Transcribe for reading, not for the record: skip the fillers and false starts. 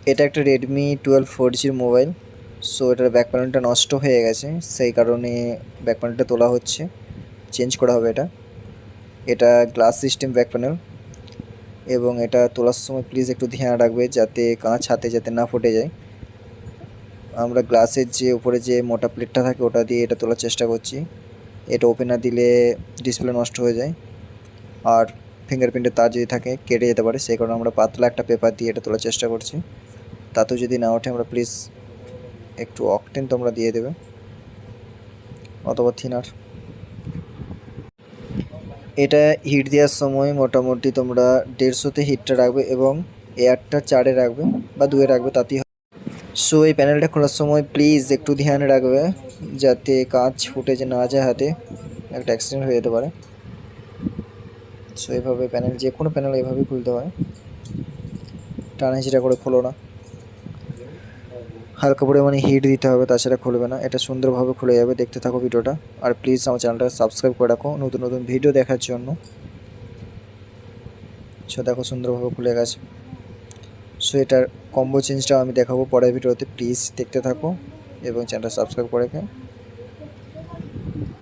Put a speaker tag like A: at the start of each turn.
A: এটা একটা Redmi 12 4G mobile. So এটার ব্যাক প্যানেলটা নষ্ট হয়ে গেছে, সেই কারণে ব্যাক প্যানেলটা তোলা হচ্ছে, চেঞ্জ করা হবে এটা। এটা গ্লাস সিস্টেম ব্যাক প্যানেল, এবং এটা তোলার সময় প্লিজ একটু ধ্যান রাখবে যাতে কাঁচ হাতে যাতে না ফুটে যায়। আমরা গ্লাসের যে উপরে যে মোটা প্লেটটা থাকে ওটা দিয়ে এটা তোলার চেষ্টা করছি। এটা ওপেনার দিলে ডিসপ্লে নষ্ট হয়ে যায়, আর ফিঙ্গারপ্রিন্টের তার যদি থাকে কেটে যেতে পারে, সেই কারণে আমরা পাতলা একটা পেপার দিয়ে এটা তোলার চেষ্টা করছি। তাতেও যদি না ওঠে আমরা প্লিজ একটু অকটেন তোমরা দিয়ে দেবে অথবা থিনার। এটা হিট দেওয়ার সময় মোটামুটি তোমরা 150-তে হিটটা রাখবে এবং এয়ারটা 4-এ রাখবে বা 2-এ রাখবে, তাতেই হবে। সো এই প্যানেলটা খোলার সময় প্লিজ একটু ধ্যান রাখবে যাতে কাঁচ ফুটে যে না যায় হাতে, একটা অ্যাক্সিডেন্ট হয়ে যেতে পারে। সো এইভাবে প্যানেল, যে কোনো প্যানেল এইভাবেই খুলতে হয়, টানা হিচড়া করে খোলো না, হালকা পরিমাণে হিট দিতে হবে, তাছাড়া খুলবে না। এটা সুন্দরভাবে খুলে যাবে, দেখতে থাকো ভিডিওটা। আর প্লিজ আমার চ্যানেলটা সাবস্ক্রাইব করে রাখো নতুন নতুন ভিডিও দেখার জন্য। সো দেখো সুন্দরভাবে খুলে গেছে। সো এটার কম্বো চেঞ্জটাও আমি দেখাবো পরের ভিডিওতে, প্লিজ দেখতে থাকো এবং চ্যানেলটা সাবস্ক্রাইব করে রাখো।